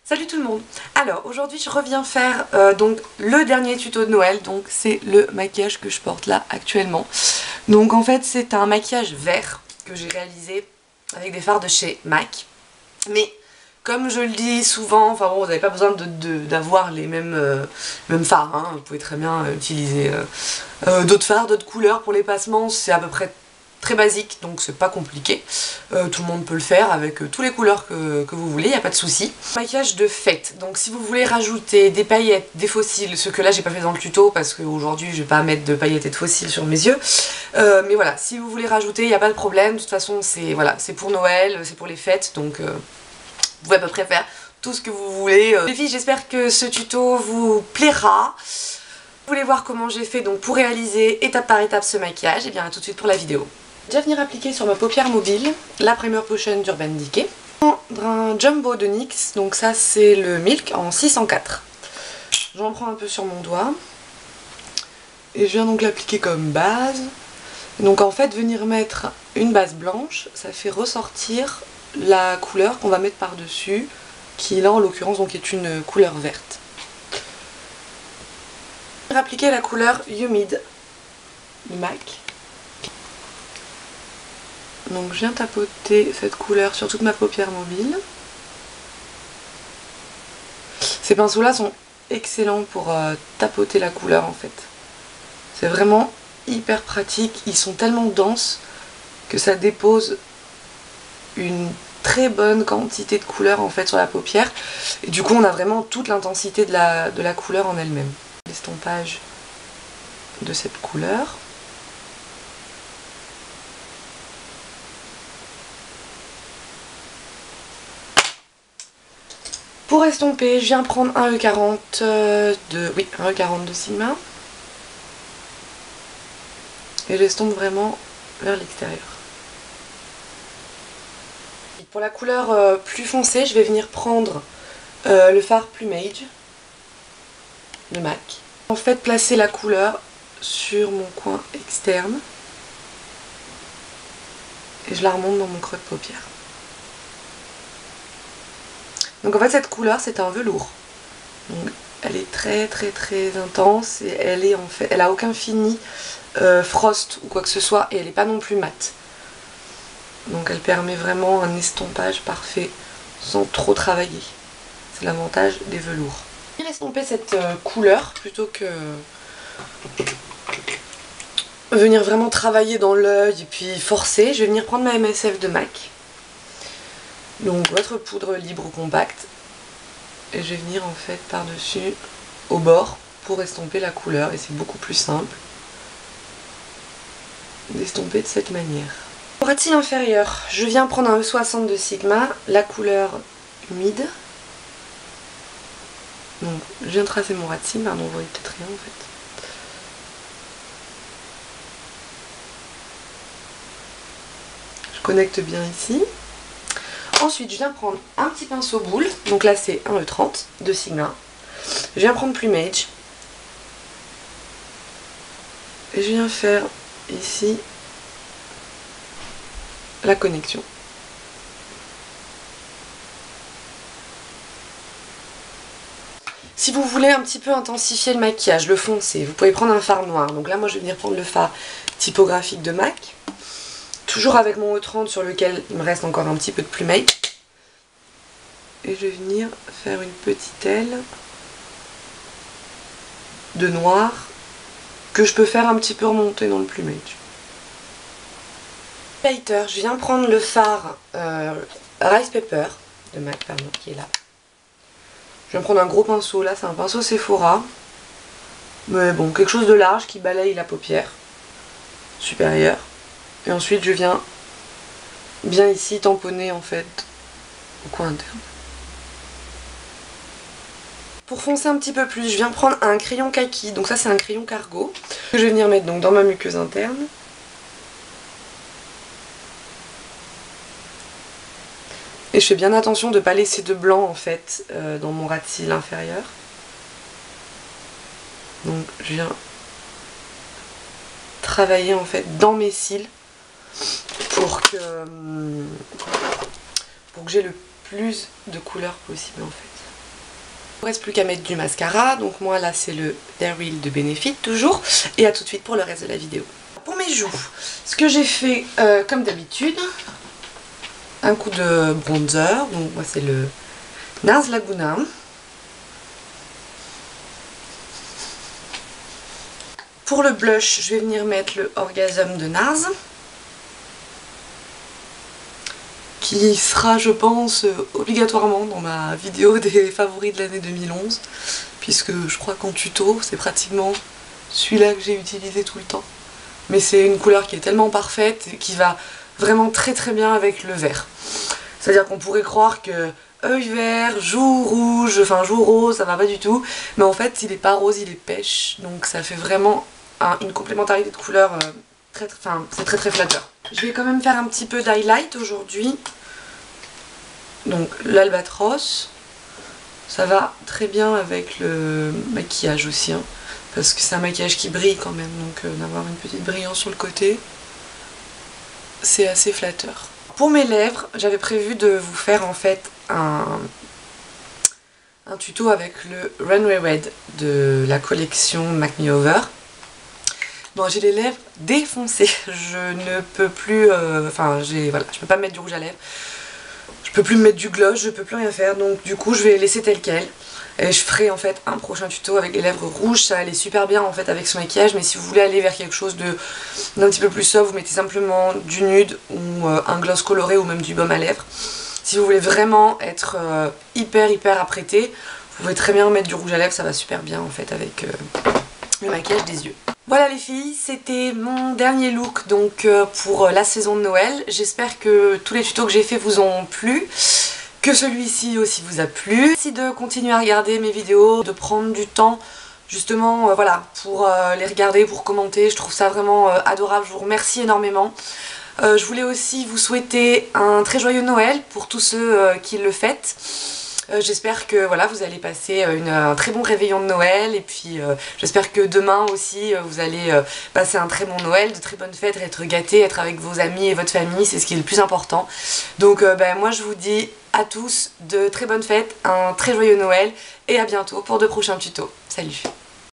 Salut tout le monde. Alors aujourd'hui je reviens faire donc le dernier tuto de Noël, donc c'est le maquillage que je porte là actuellement. Donc en fait c'est un maquillage vert que j'ai réalisé avec des fards de chez MAC. Mais comme je le dis souvent, enfin bon, vous n'avez pas besoin d'avoir les mêmes fards, hein. Vous pouvez très bien utiliser d'autres fards, d'autres couleurs pour les passements, c'est à peu près très basique, donc c'est pas compliqué. Tout le monde peut le faire avec toutes les couleurs que vous voulez, y a pas de souci. Maquillage de fête, donc si vous voulez rajouter des paillettes, des fossiles, ce que là j'ai pas fait dans le tuto parce qu'aujourd'hui je vais pas mettre de paillettes et de fossiles sur mes yeux, mais voilà, si vous voulez rajouter, y a pas de problème, de toute façon c'est voilà, c'est pour Noël, c'est pour les fêtes, donc vous pouvez à peu près faire tout ce que vous voulez. Les filles, j'espère que ce tuto vous plaira. Vous voulez voir comment j'ai fait donc pour réaliser étape par étape ce maquillage, et bien à tout de suite pour la vidéo. Je vais venir appliquer sur ma paupière mobile la Primer Potion d'Urban Decay. Un jumbo de NYX, donc ça c'est le Milk en 604. J'en prends un peu sur mon doigt. Et je viens donc l'appliquer comme base. Donc en fait venir mettre une base blanche, ça fait ressortir la couleur qu'on va mettre par dessus, qui là en l'occurrence donc est une couleur verte. Je vais appliquer la couleur Humid de MAC. Donc je viens tapoter cette couleur sur toute ma paupière mobile. Ces pinceaux là sont excellents pour tapoter la couleur en fait. C'est vraiment hyper pratique, ils sont tellement denses que ça dépose une très bonne quantité de couleur en fait sur la paupière. Et du coup on a vraiment toute l'intensité de la couleur en elle-même. L'estompage de cette couleur. Pour estomper, je viens prendre un E40 un E40 de Sigma. Et j'estompe vraiment vers l'extérieur. Pour la couleur plus foncée, je vais venir prendre le fard Plumage de MAC. En fait, placer la couleur sur mon coin externe. Et je la remonte dans mon creux de paupière. Donc en fait cette couleur c'est un velours. Donc, elle est très intense et elle a aucun fini frost ou quoi que ce soit et elle n'est pas non plus mate. Donc elle permet vraiment un estompage parfait sans trop travailler. C'est l'avantage des velours. Je vais estomper cette couleur plutôt que venir vraiment travailler dans l'œil et puis forcer. Je vais venir prendre ma MSF de MAC. Donc votre poudre libre ou compacte, et je vais venir en fait par-dessus au bord pour estomper la couleur, et c'est beaucoup plus simple d'estomper de cette manière. Pour ras de cils inférieur, je viens prendre un E60 de Sigma, la couleur humide. Donc je viens tracer mon ras de cils, pardon, vous voyez peut-être rien en fait. Je connecte bien ici. Ensuite, je viens prendre un petit pinceau boule, donc là c'est un E30 de Sigma. Je viens prendre Plumage. Et je viens faire ici la connexion. Si vous voulez un petit peu intensifier le maquillage, le foncer, vous pouvez prendre un fard noir. Donc là, moi je vais venir prendre le fard typographique de MAC. Toujours avec mon E30 sur lequel il me reste encore un petit peu de plumage. Et je vais venir faire une petite aile de noir que je peux faire un petit peu remonter dans le plumage. Lighter, je viens prendre le fard Rice Pepper de MAC, pardon, qui est là. Je viens prendre un gros pinceau, là c'est un pinceau Sephora. Mais bon, quelque chose de large qui balaye la paupière supérieure. Et ensuite je viens bien ici tamponner en fait au coin interne. Pour foncer un petit peu plus, je viens prendre un crayon kaki, donc ça c'est un crayon cargo, que je vais venir mettre donc dans ma muqueuse interne. Et je fais bien attention de ne pas laisser de blanc en fait dans mon ras de cils inférieur. Donc je viens travailler en fait dans mes cils pour que j'ai le plus de couleurs possible en fait. Il ne reste plus qu'à mettre du mascara, donc moi là c'est le Daryl de Benefit toujours, et à tout de suite pour le reste de la vidéo. Pour mes joues, ce que j'ai fait comme d'habitude, un coup de bronzer, donc moi c'est le NARS Laguna. Pour le blush, je vais venir mettre le Orgasm de NARS, qui sera, je pense, obligatoirement dans ma vidéo des favoris de l'année 2011, puisque je crois qu'en tuto, c'est pratiquement celui-là que j'ai utilisé tout le temps. Mais c'est une couleur qui est tellement parfaite et qui va vraiment très très bien avec le vert. C'est-à-dire qu'on pourrait croire que œil vert, joue rouge, enfin joue rose, ça va pas du tout. Mais en fait, il est pas rose, il est pêche, donc ça fait vraiment une complémentarité de couleurs c'est très très flatteur. Je vais quand même faire un petit peu d'highlight aujourd'hui. Donc l'albatros, ça va très bien avec le maquillage aussi, hein, parce que c'est un maquillage qui brille quand même, donc d'avoir une petite brillance sur le côté, c'est assez flatteur. Pour mes lèvres, j'avais prévu de vous faire en fait un tuto avec le Runway Red de la collection Make Me Over. Bon, j'ai les lèvres défoncées, je ne peux plus, voilà, je peux pas mettre du rouge à lèvres. Je peux plus me mettre du gloss, je peux plus rien faire, donc du coup je vais laisser tel quel. Et je ferai en fait un prochain tuto avec les lèvres rouges, ça allait super bien en fait avec ce maquillage, mais si vous voulez aller vers quelque chose d'un petit peu plus soft, vous mettez simplement du nude ou un gloss coloré ou même du baume à lèvres. Si vous voulez vraiment être hyper apprêté, vous pouvez très bien mettre du rouge à lèvres, ça va super bien en fait avec le maquillage des yeux. Voilà les filles, c'était mon dernier look donc pour la saison de Noël. J'espère que tous les tutos que j'ai fait vous ont plu, que celui-ci aussi vous a plu. Merci de continuer à regarder mes vidéos, de prendre du temps justement voilà, pour les regarder, pour commenter. Je trouve ça vraiment adorable, je vous remercie énormément. Je voulais aussi vous souhaiter un très joyeux Noël pour tous ceux qui le fêtent. J'espère que voilà, vous allez passer un très bon réveillon de Noël et puis j'espère que demain aussi vous allez passer un très bon Noël, de très bonnes fêtes, être gâtés, être avec vos amis et votre famille, c'est ce qui est le plus important. Donc moi je vous dis à tous de très bonnes fêtes, un très joyeux Noël et à bientôt pour de prochains tutos. Salut!